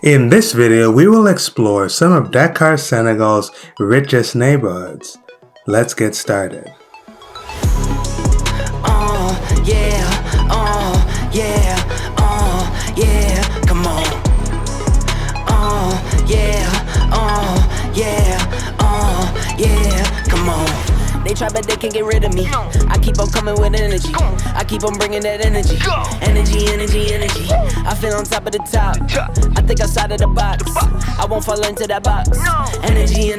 In this video, we will explore some of Dakar Senegal's richest neighborhoods. Let's get started. Come on. Come on. They try but they can't get rid of me. I keep on coming with energy. I keep on bringing that energy. Energy. I feel on top of the top. I think outside of the box. I won't fall into that box. Energy.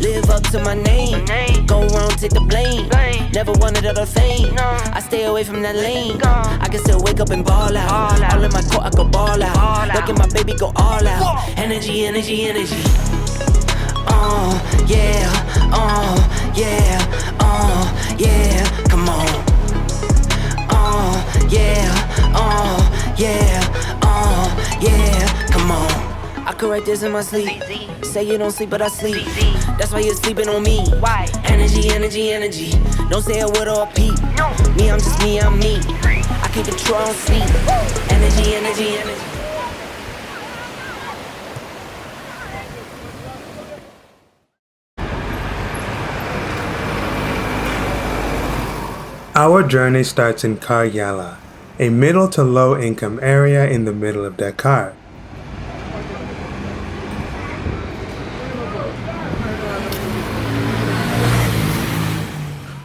Live up to my name. Go wrong, take the blame. Never wanted other fame. I stay away from that lane. I can still wake up and ball out. All in my court, I go ball out. Look at my baby go all out. Energy. Come on. Come on. I could write this in my sleep. Say you don't sleep, but I sleep. That's why you're sleeping on me. Why? Energy. Don't say a word or a peep. Me, I'm just me, I'm me. I can't control, I don't sleep. Energy. Our journey starts in Khar Yalla, a middle to low income area in the middle of Dakar.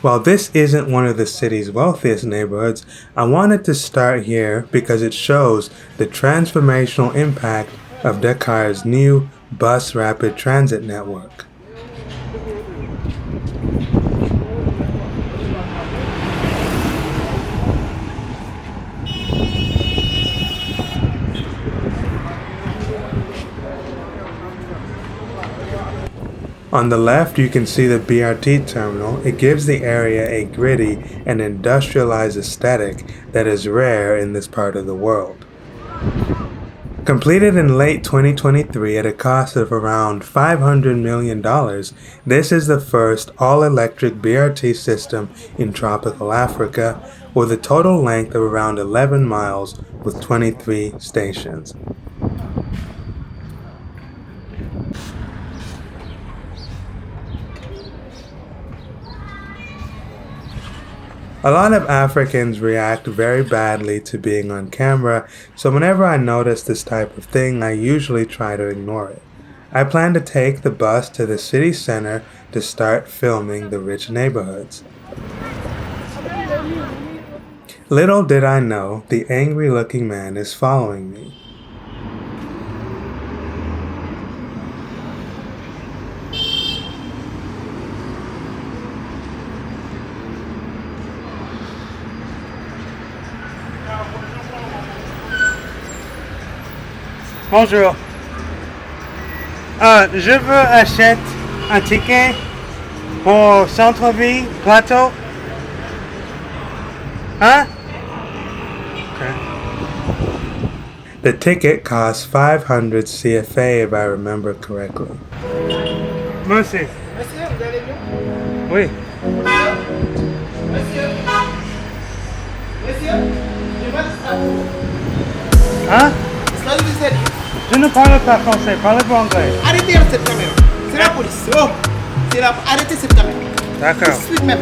While this isn't one of the city's wealthiest neighborhoods, I wanted to start here because it shows the transformational impact of Dakar's new bus rapid transit network. On the left, you can see the BRT terminal. It gives the area a gritty and industrialized aesthetic that is rare in this part of the world. Completed in late 2023 at a cost of around $500 million, this is the first all-electric BRT system in tropical Africa, with a total length of around 11 miles with 23 stations. A lot of Africans react very badly to being on camera, so whenever I notice this type of thing, I usually try to ignore it. I plan to take the bus to the city center to start filming the rich neighborhoods. Little did I know, the angry-looking man is following me. Bonjour. Je veux acheter un ticket pour centre-ville, Plateau. Huh? Okay. The ticket costs 500 CFA if I remember correctly. Merci. Monsieur, vous allez bien? Oui. Monsieur, je vais Hein? ça vous dit. Je ne parle pas français, parlez-vous anglais? Arrêtez cette caméra. C'est la police. Oh, arrêtez cette caméra. D'accord. Tout de suite même.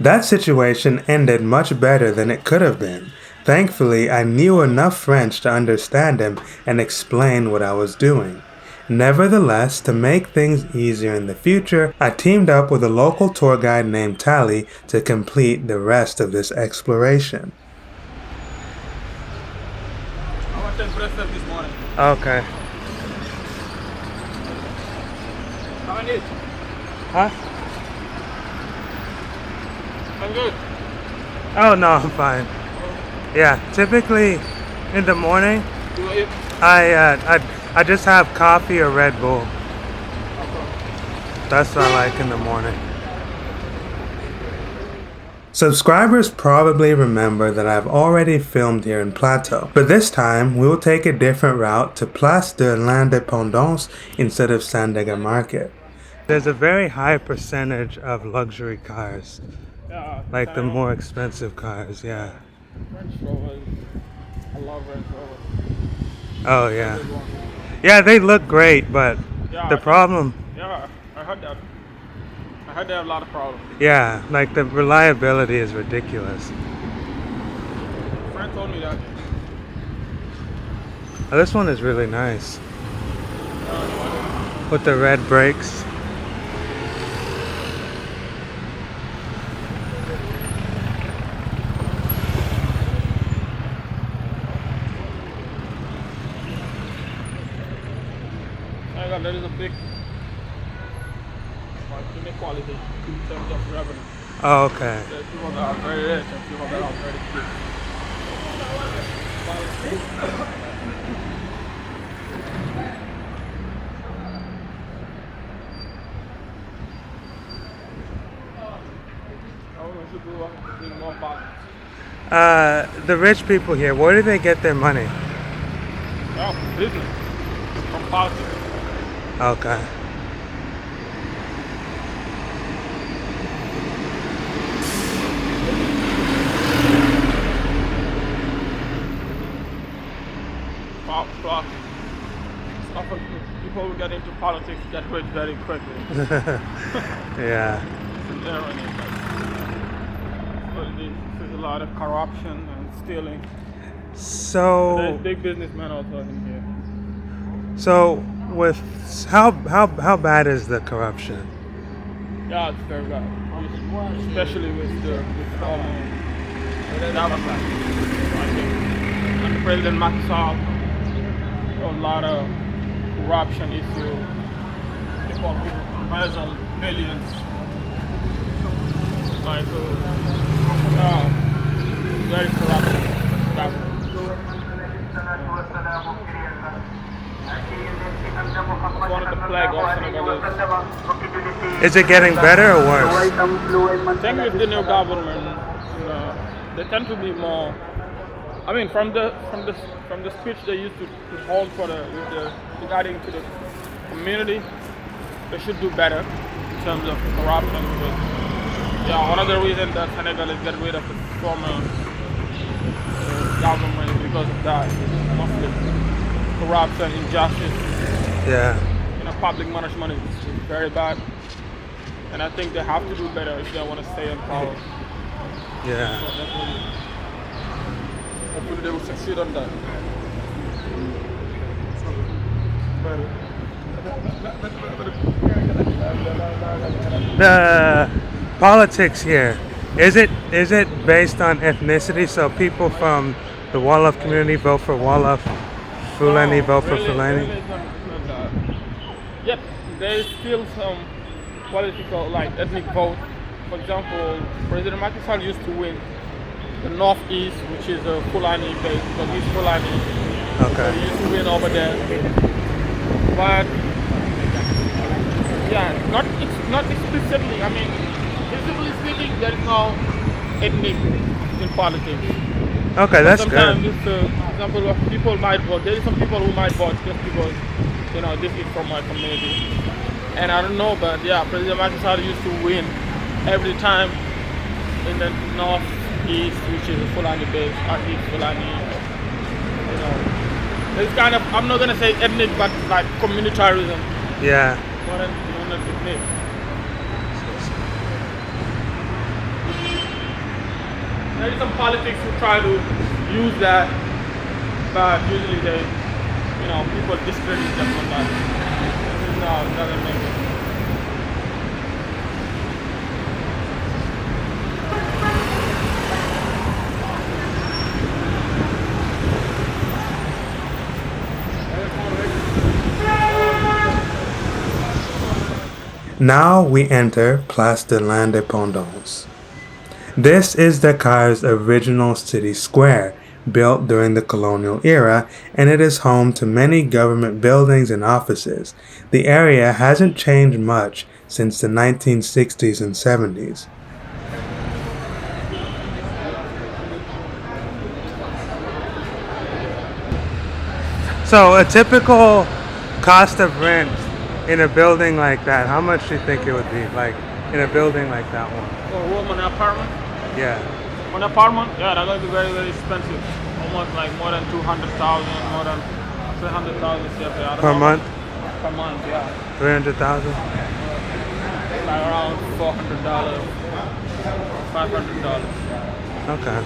That situation ended much better than it could have been. Thankfully, I knew enough French to understand him and explain what I was doing. Nevertheless, to make things easier in the future, I teamed up with a local tour guide named Tally to complete the rest of this exploration. I went to breakfast this morning. Okay. How many? Huh? I'm good. Oh no, I'm fine. Yeah, typically in the morning, I just have coffee or Red Bull. That's what I like in the morning. Subscribers probably remember that I've already filmed here in Plateau, but this time we'll take a different route to Place de l'Indépendance instead of Sandaga Market. There's a very high percentage of luxury cars, Yeah. like the more expensive cars, yeah. Range Rovers. I love Range Rovers. Oh yeah. Yeah, they look great, but Yeah, the problem, Yeah, I heard that. I heard they have a lot of problems. yeah, like the reliability is ridiculous. A friend told me that. Oh, this one is really nice. With the red brakes. There is a big inequality in terms of revenue. Oh, okay. There's people that are very rich and people that are very poor. We should do more balance. The rich people here, where do they get their money? Yeah, business from politics. Okay. People who get into politics get rich very quickly. Yeah. There's a lot of corruption and stealing. So There's big businessmen also in here. So with how bad is the corruption? Yeah, it's very bad. Especially with the Democrats. I think under President Macky Sall, a lot of corruption issues. People embezzle millions. Like, very corrupt government. It's one of the plague of Senegal. Is it getting better or worse? I think with the new government, they tend to be more. I mean, from the speech they used to hold for regarding to the community, they should do better in terms of corruption. Because, one of the reasons that Senegal is getting rid of the former government is because of that. Mostly corruption, injustice. Yeah. Public management is very bad, and I think they have to do better if they want to stay in power. Yeah. So hopefully they will succeed on that. The politics here, is it based on ethnicity? So people from the Wolof community vote for Wolof, Fulani vote for Fulani? Yep, there is still some political, like ethnic vote. For example, President Macky Sall used to win the Northeast, which is a Fulani base, because he's Fulani. Okay. So he used to win over there. But it's not explicitly. I mean, visibly speaking, there is no ethnic in politics. Okay, that's sometimes good. Sometimes, for example, people might vote. There is some people who might vote just because, this is from my community. And I don't know, but President Macky Sall used to win every time in the Northeast, which is a Fulani base, East Fulani. It's kind of, I'm not going to say ethnic, but like communitarism. Yeah. More than ethnic. There is some politics who try to use that, but usually they, people discredit them on that. No, it doesn't make it. Now we enter Place de l'Indépendance. This is Dakar's original city square, built during the colonial era, and it is home to many government buildings and offices. The area hasn't changed much since the 1960s and 70s. So a typical cost of rent in a building like that, how much do you think it would be? Like in a building like that one? For a room, an apartment. Yeah. An apartment, yeah, that's gonna be very, very expensive. Almost like more than 200,000, more than 300,000 CFA. Per month? Per month, yeah. 300,000? Like around $400, $500. Okay.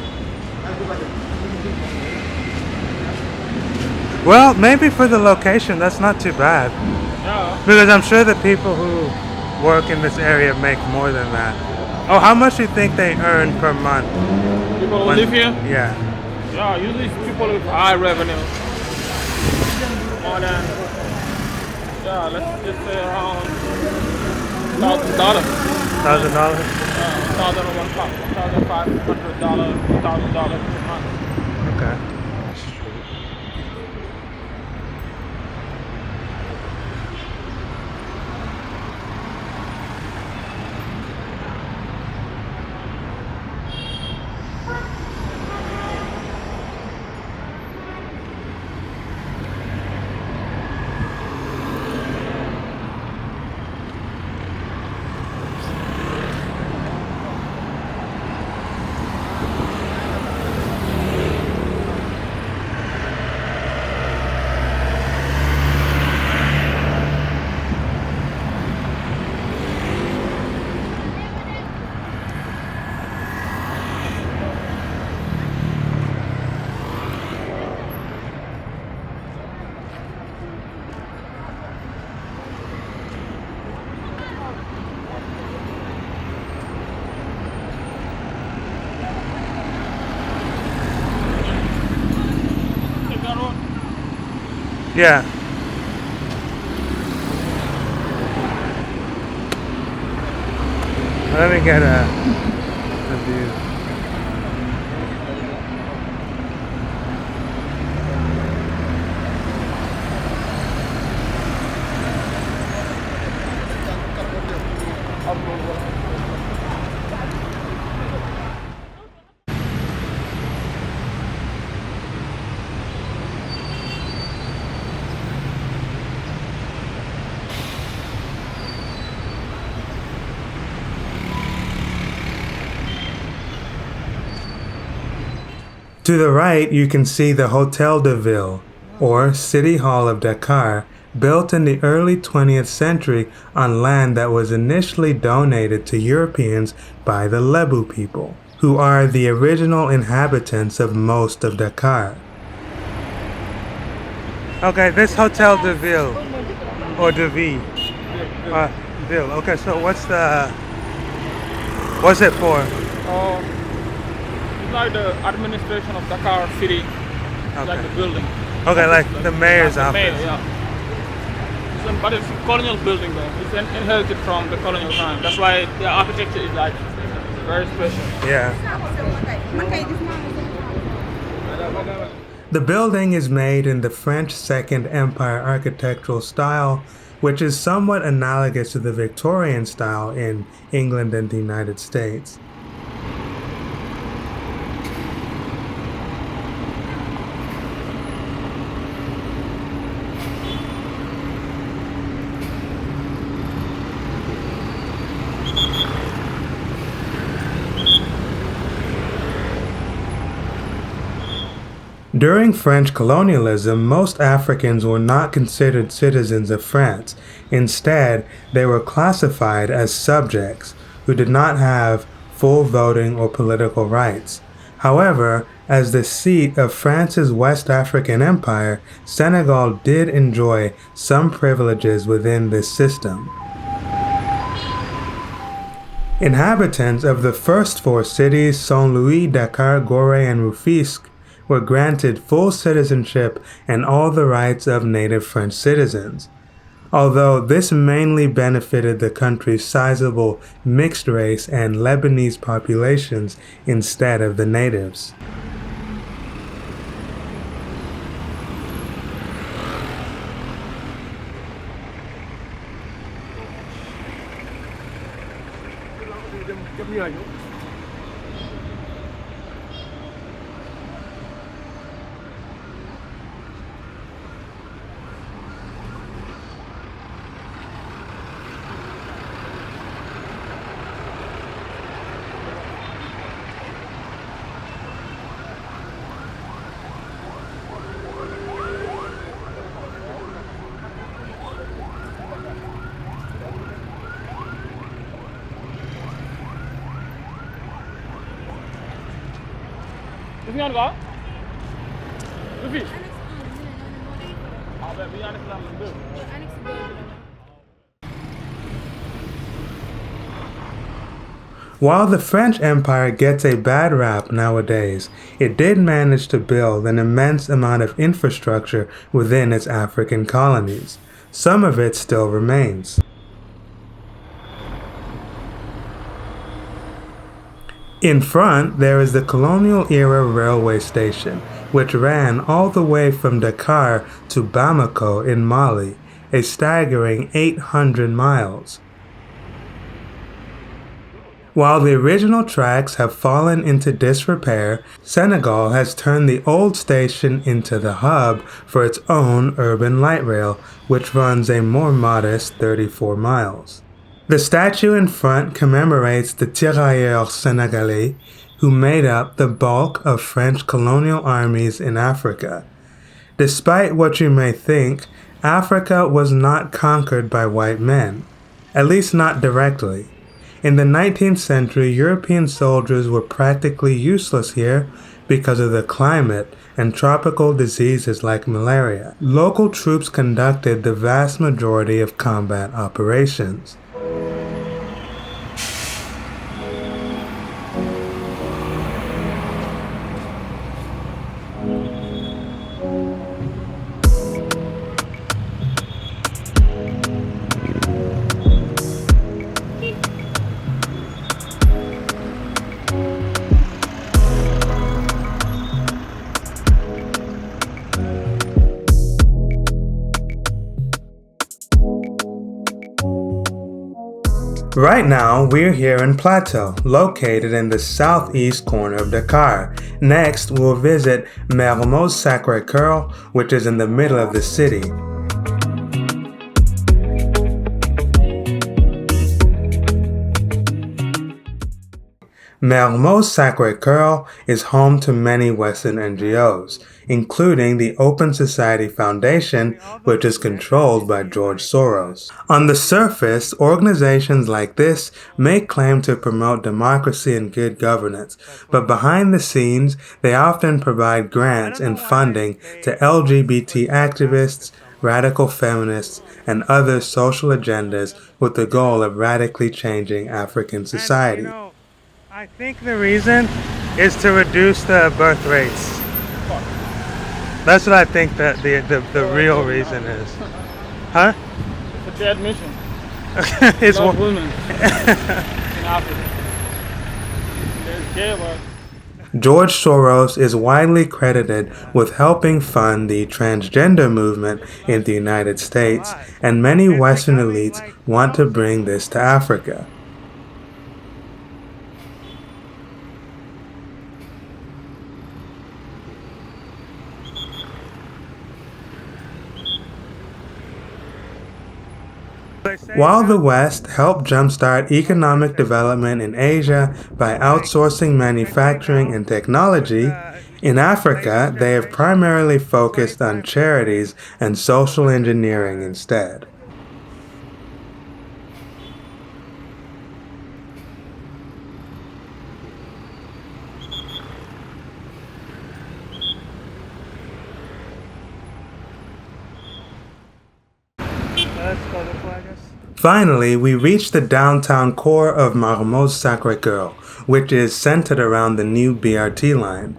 Well, maybe for the location, that's not too bad. Yeah. Because I'm sure the people who work in this area make more than that. Oh, how much do you think they earn per month? People who live here? Yeah. Yeah, usually it's people with high revenue. More than, yeah, let's just say around $1,000. $1,000? $1,500, $1,000 per month. Okay. Yeah. Let me get a view. To the right, you can see the Hotel de Ville, or City Hall of Dakar, built in the early 20th century on land that was initially donated to Europeans by the Lebu people, who are the original inhabitants of most of Dakar. Okay, this Hotel de Ville, or de Ville, Ville. Okay, so what's it for? It's like the administration of Dakar City. It's like the building. Okay, like the mayor's office. Mayor, yeah. But it's a colonial building though. It's inherited from the colonial time. That's why the architecture is like very special. Yeah. The building is made in the French Second Empire architectural style, which is somewhat analogous to the Victorian style in England and the United States. During French colonialism, most Africans were not considered citizens of France. Instead, they were classified as subjects who did not have full voting or political rights. However, as the seat of France's West African Empire, Senegal did enjoy some privileges within this system. Inhabitants of the first four cities, Saint-Louis, Dakar, Ngor, and Rufisque, were granted full citizenship and all the rights of native French citizens, although this mainly benefited the country's sizable mixed race and Lebanese populations instead of the natives. Gis ngeen ko du fi ben bi annexe la am deux. While the French Empire gets a bad rap nowadays, it did manage to build an immense amount of infrastructure within its African colonies. Some of it still remains. In front, there is the colonial-era railway station, which ran all the way from Dakar to Bamako in Mali, a staggering 800 miles. While the original tracks have fallen into disrepair, Senegal has turned the old station into the hub for its own urban light rail, which runs a more modest 34 miles. The statue in front commemorates the tirailleurs Senegalese who made up the bulk of French colonial armies in Africa. Despite what you may think, Africa was not conquered by white men, at least not directly. In the 19th century, European soldiers were practically useless here because of the climate and tropical diseases like malaria. Local troops conducted the vast majority of combat operations. Right now, we're here in Plateau, located in the southeast corner of Dakar. Next, we'll visit Mermoz Sacre-Coeur, which is in the middle of the city. Mermoz Sacre-Coeur is home to many Western NGOs, including the Open Society Foundation, which is controlled by George Soros. On the surface, organizations like this may claim to promote democracy and good governance, but behind the scenes, they often provide grants and funding to LGBT activists, radical feminists, and other social agendas with the goal of radically changing African society. I think the reason is to reduce the birth rates. That's what I think that the real reason is. Huh? It's a admission. It's Love women in Africa. There's gay love. George Soros is widely credited with helping fund the transgender movement in the United States, and many Western elites want to bring this to Africa. While the West helped jumpstart economic development in Asia by outsourcing manufacturing and technology, in Africa they have primarily focused on charities and social engineering instead. Finally, we reach the downtown core of Mermoz Sacre-Coeur, which is centered around the new BRT line.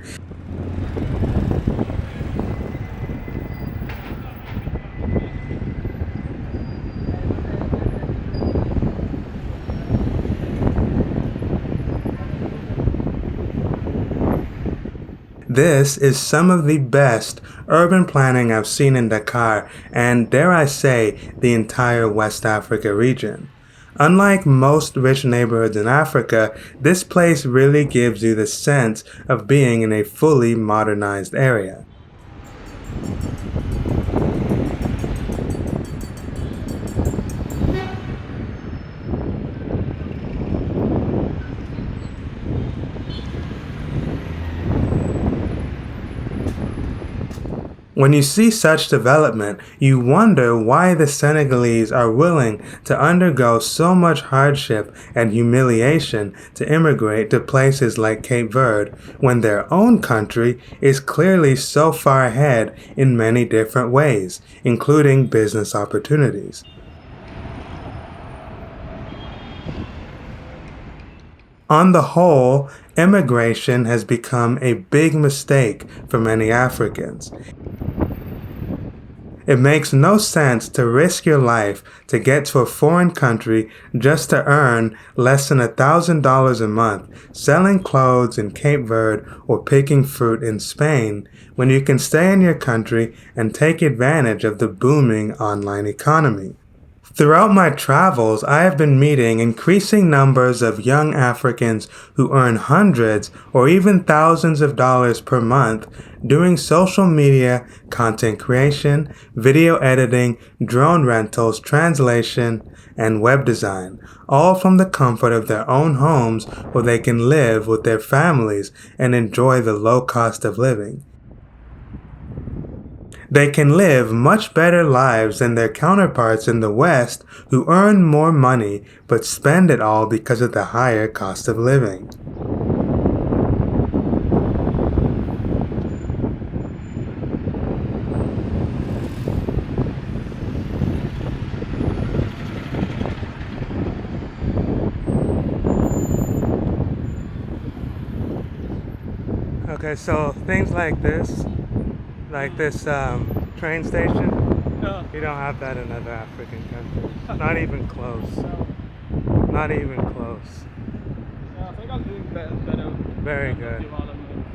This is some of the best urban planning I've seen in Dakar and, dare I say, the entire West Africa region. Unlike most rich neighborhoods in Africa, this place really gives you the sense of being in a fully modernized area. When you see such development, you wonder why the Senegalese are willing to undergo so much hardship and humiliation to immigrate to places like Cape Verde when their own country is clearly so far ahead in many different ways, including business opportunities. On the whole, immigration has become a big mistake for many Africans. It makes no sense to risk your life to get to a foreign country just to earn less than $1,000 a month selling clothes in Cape Verde or picking fruit in Spain when you can stay in your country and take advantage of the booming online economy. Throughout my travels, I have been meeting increasing numbers of young Africans who earn hundreds or even thousands of dollars per month doing social media, content creation, video editing, drone rentals, translation, and web design, all from the comfort of their own homes where they can live with their families and enjoy the low cost of living. They can live much better lives than their counterparts in the West who earn more money but spend it all because of the higher cost of living. Okay, so things like this train station, you don't have that in other African countries. Not even close. Not even close. Yeah, I think I'm doing better. Very good. Development.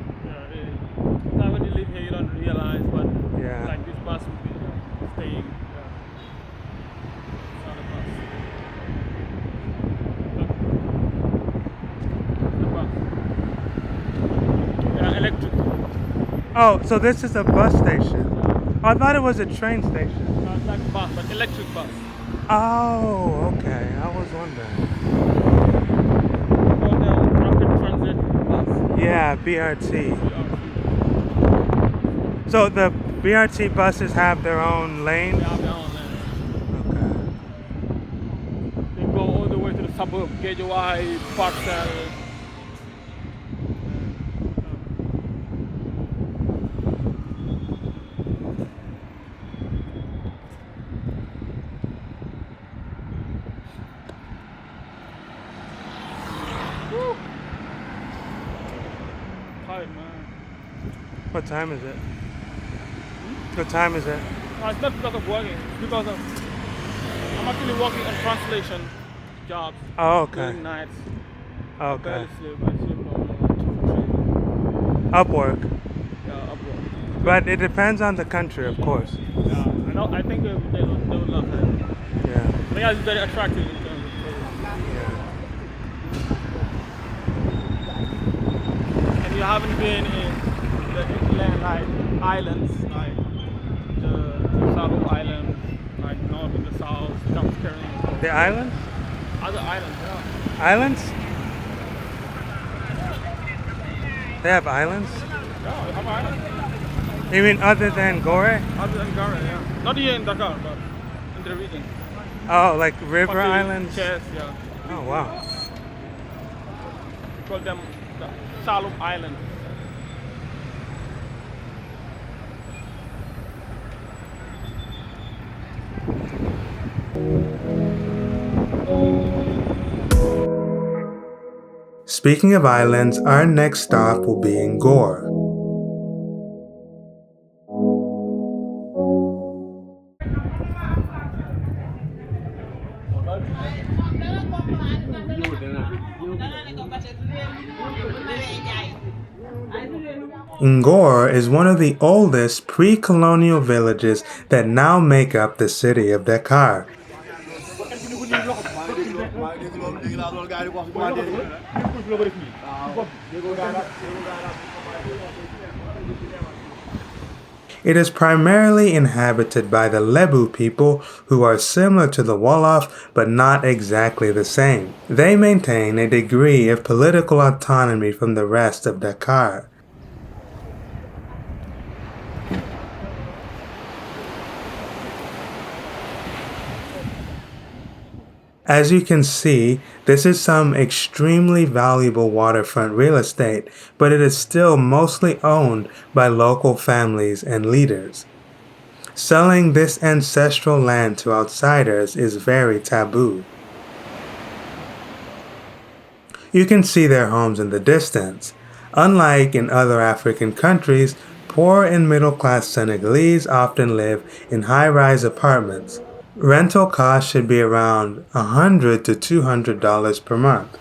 Sometimes when you live here, you don't realize, but Yeah. like this bus would be staying. It's not a bus. Look. The bus. Yeah, electric. Oh, so this is a bus station. Oh, I thought it was a train station. No, it's like a bus, but electric bus. Oh, okay. I was wondering. Called the rapid transit bus. Yeah, BRT. So the BRT buses have their own lane? They have their own lane. Okay. They go all the way to the suburb, Gejawai, Parcel. Tired, man. What time is it? What time is it? No, it's not because of working. It's because of I'm actually working on translation jobs. Oh, okay. Doing nights. I Okay. barely sleep. I sleep normally 2 Upwork. 3. Yeah, upward. But it depends on the country, of course. Yeah, I know. I think they would love that. Yeah. I think it's very attractive in terms of pay. Yeah. And you haven't been in the land like islands, like the Salo Islands, like north and the south, South The islands? other islands, yeah. Islands? They have islands? Yeah, we have islands. You mean other than Ngor? Other than Dakar, yeah. Not here in Dakar, but in the region. Oh, like river Pati, islands? Chess, yeah. Oh, wow. We call them the Salo Islands. Speaking of islands, our next stop will be in Ngor. Ngor is one of the oldest pre-colonial villages that now make up the city of Dakar. It is primarily inhabited by the Lebu people, who are similar to the Wolof but not exactly the same. They maintain a degree of political autonomy from the rest of Dakar. As you can see, this is some extremely valuable waterfront real estate, but it is still mostly owned by local families and leaders. Selling this ancestral land to outsiders is very taboo. You can see their homes in the distance. Unlike in other African countries, poor and middle-class Senegalese often live in high-rise apartments. Rental costs should be around $100 to $200 per month.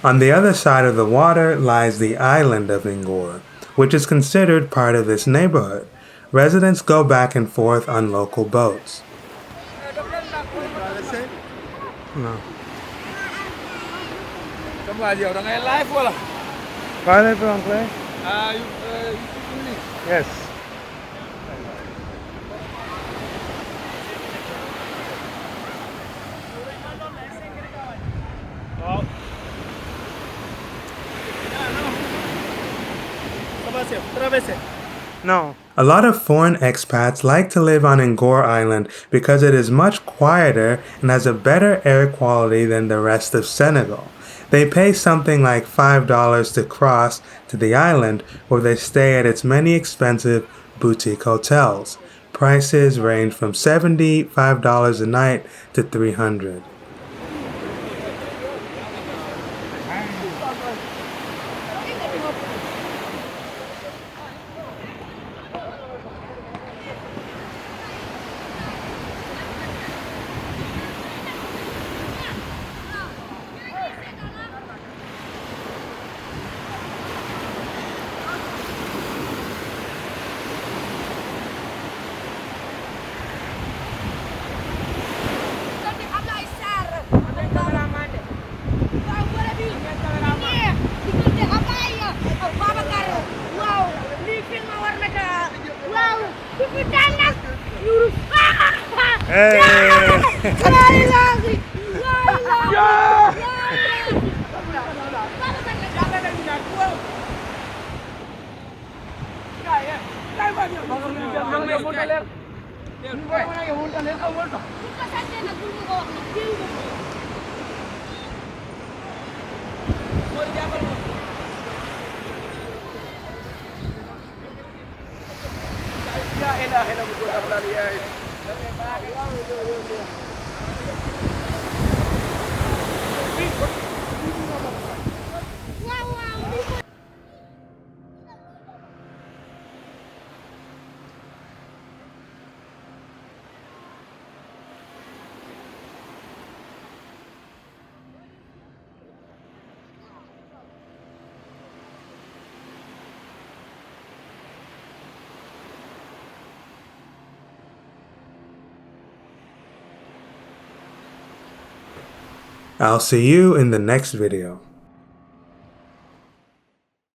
On the other side of the water lies the island of Ngor, which is considered part of this neighborhood. Residents go back and forth on local boats. No. Yes. No. A lot of foreign expats like to live on Ngor Island because it is much quieter and has a better air quality than the rest of Senegal. They pay something like $5 to cross to the island, where they stay at its many expensive boutique hotels. Prices range from $75 a night to $300. I'll see you in the next video.